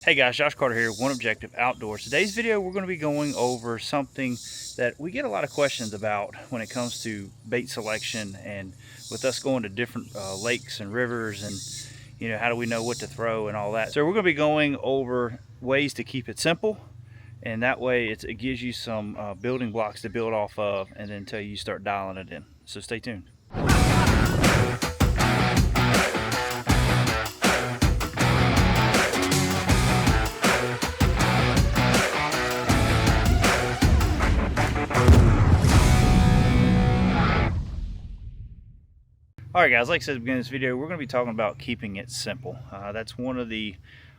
Hey guys, Josh Carter here, One Objective Outdoors. Today's video we're going to be going over something that we get a lot of questions about when it comes to bait selection, and with us going to different lakes and rivers, and how do we know what to throw and all that. So we're going to be going over ways to keep it simple, and that way it gives you some building blocks to build off of, and then until you start dialing it in. So stay tuned. Alright guys, like I said at the beginning of this video, we're going to be talking about keeping it simple. That's one of the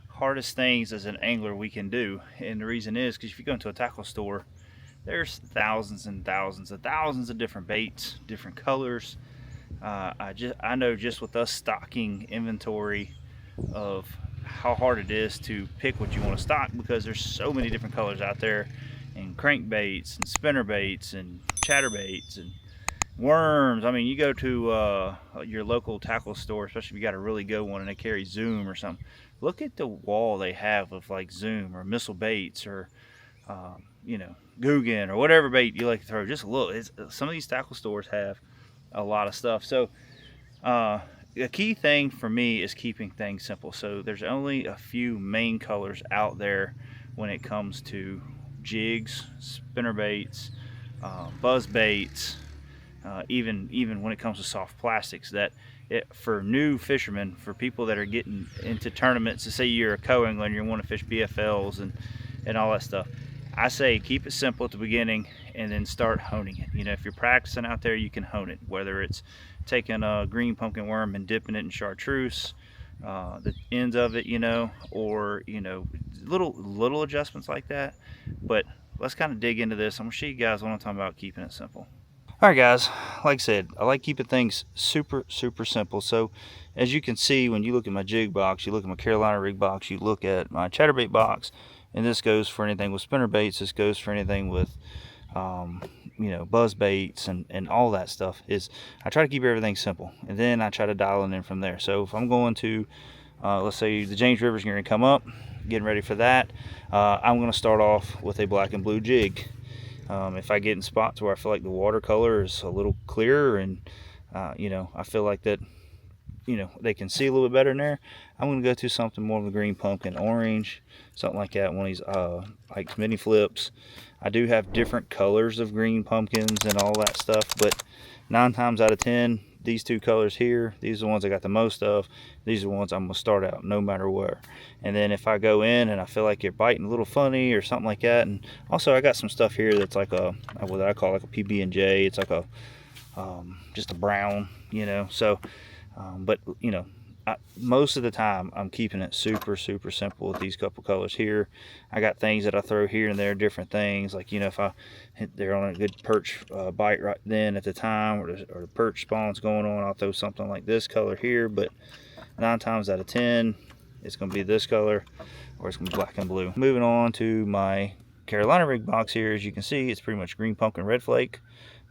hardest things as an angler we can do, and the reason is because if you go into a tackle store, there's thousands and thousands of different baits, different colors. I know just with us stocking inventory of how hard it is to pick what you want to stock, because there's so many different colors out there, and crankbaits and spinner baits and chatterbaits and worms. I mean, you go to your local tackle store, especially if you got a really good one and they carry Zoom or something. Look at the wall they have of like Zoom or missile baits or Googan or whatever bait you like to throw. Just look, some of these tackle stores have a lot of stuff. So the key thing for me is keeping things simple. So there's only a few main colors out there when it comes to jigs, spinner baits, buzz baits, even when it comes to soft plastics, that for new fishermen, for people that are getting into tournaments, to say you're a co-angler and you want to fish BFLs and all that stuff, I say keep it simple at the beginning and then start honing it. If you're practicing out there, you can hone it, whether it's taking a green pumpkin worm and dipping it in chartreuse, the ends of it, or little adjustments like that. But let's kind of dig into this. I'm gonna show you guys what I'm talking about, keeping it simple. Alright guys, like I said, I like keeping things super simple. So as you can see, when you look at my jig box, you look at my Carolina rig box, you look at my chatterbait box, and this goes for anything with spinner baits, this goes for anything with buzz baits and all that stuff. Is I try to keep everything simple, and then I try to dial it in from there. So if I'm going to let's say the James River's going to come up, getting ready for that, I'm going to start off with a black and blue jig. If I get in spots where I feel like the watercolor is a little clearer and I feel like that they can see a little bit better in there, I'm going to go to something more of a green pumpkin orange, something like that, one of these like mini flips. I do have different colors of green pumpkins and all that stuff, but 9 times out of 10, these two colors here, these are the ones I got the most of. These are the ones I'm going to start out no matter where. And then if I go in and I feel like you're biting a little funny or something like that, and also I got some stuff here that's like what I call like a PB&J. It's like a just a brown, so but most of the time I'm keeping it super simple with these couple colors here. I got things that I throw here and there, different things, like if I hit they're on a good perch bite right then at the time, or the perch spawn's going on, I'll throw something like this color here. But 9 times out of 10 it's going to be this color, or it's going to be black and blue. Moving on to my Carolina rig box here, as you can see, it's pretty much green pumpkin red flake,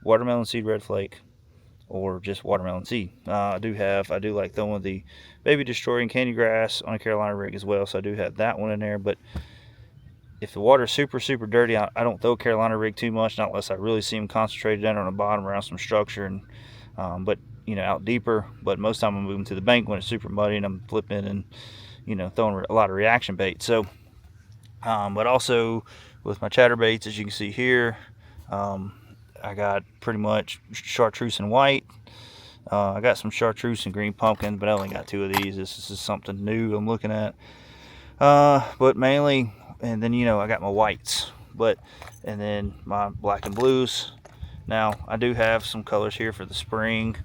watermelon seed red flake, or just watermelon seed. I do like throwing the baby destroying candy grass on a Carolina rig as well, so I do have that one in there. But if the water's super dirty, I don't throw Carolina rig too much, not unless I really see them concentrated down on the bottom around some structure, and but out deeper. But most of the time I'm moving to the bank when it's super muddy and I'm flipping and throwing a lot of reaction bait. So but also with my chatterbaits, as you can see here, I got pretty much chartreuse and white. I got some chartreuse and green pumpkin, but I only got 2 of these. This is something new I'm looking at. But mainly, and then I got my whites, and then my black and blues. Now I do have some colors here for the spring,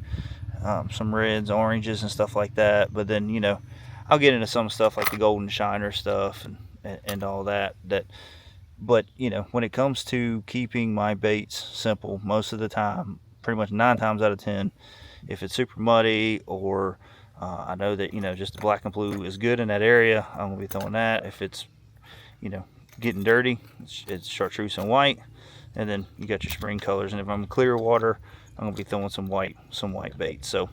some reds, oranges, and stuff like that. But then I'll get into some stuff like the golden shiner stuff and all that. But when it comes to keeping my baits simple, most of the time, pretty much 9 times out of 10, if it's super muddy, or I know that just the black and blue is good in that area, I'm gonna be throwing that. If it's getting dirty, it's chartreuse and white, and then you got your spring colors. And if I'm in clear water, I'm gonna be throwing some white bait. So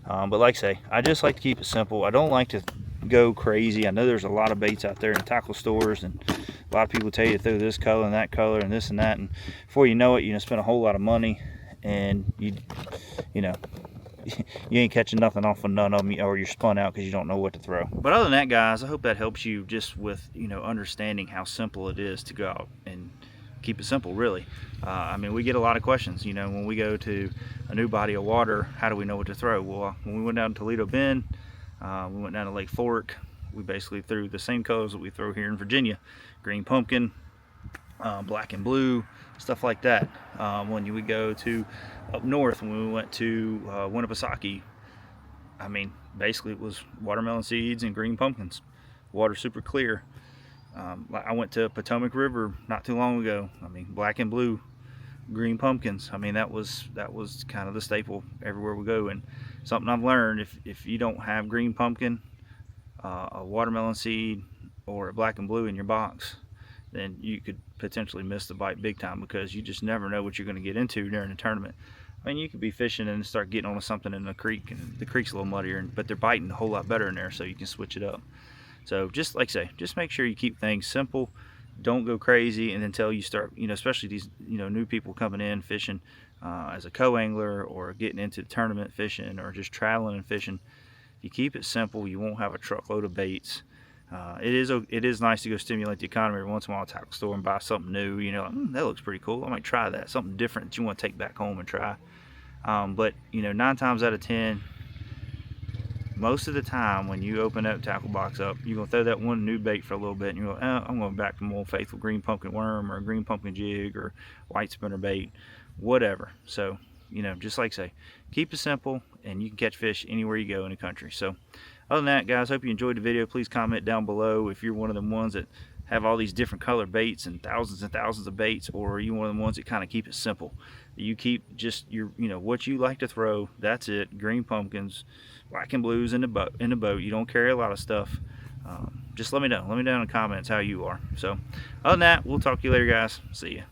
but like I say, I just like to keep it simple. I don't like to go crazy. I know there's a lot of baits out there in tackle stores, and a lot of people tell you to throw this color and that color and this and that, and before you know it, you spend a whole lot of money, and you know you ain't catching nothing off of none of them, or you're spun out because you don't know what to throw. But other than that, guys, I hope that helps you just with understanding how simple it is to go out and keep it simple, really. I mean, we get a lot of questions, when we go to a new body of water, how do we know what to throw? Well, when we went down to Toledo Bend, we went down to Lake Fork, we basically threw the same colors that we throw here in Virginia: green pumpkin, black and blue, stuff like that. When you would go to up north, when we went to Winnipesaukee, I mean, basically it was watermelon seeds and green pumpkins. Water super clear. I went to Potomac River not too long ago. I mean, black and blue, green pumpkins. I mean, that was kind of the staple everywhere we go. And something I've learned: if you don't have green pumpkin, a watermelon seed, or a black and blue in your box, then you could potentially miss the bite big time, because you just never know what you're going to get into during a tournament. I mean, you could be fishing and start getting onto something in the creek, and the creek's a little muddier, but they're biting a whole lot better in there, so you can switch it up. So just like I say, just make sure you keep things simple. Don't go crazy, and until you start, especially these new people coming in fishing as a co-angler, or getting into tournament fishing, or just traveling and fishing. If you keep it simple, you won't have a truckload of baits. It is nice to go stimulate the economy every once in a while at a tackle store and buy something new. Like, that looks pretty cool, I might try that. Something different that you want to take back home and try. But 9 times out of 10, most of the time when you open that tackle box up, you're going to throw that one new bait for a little bit, and you're going, I'm going back to my old faithful green pumpkin worm, or a green pumpkin jig, or white spinner bait, whatever. So just like I say, keep it simple, and you can catch fish anywhere you go in the country. So other than that, guys, hope you enjoyed the video. Please comment down below if you're one of them ones that have all these different color baits and thousands of baits, or are you one of the ones that kind of keep it simple? You keep just your, what you like to throw, that's it. Green pumpkins, black and blues in the boat. You don't carry a lot of stuff. Just let me know. Let me know in the comments how you are. So other than that, we'll talk to you later, guys. See ya.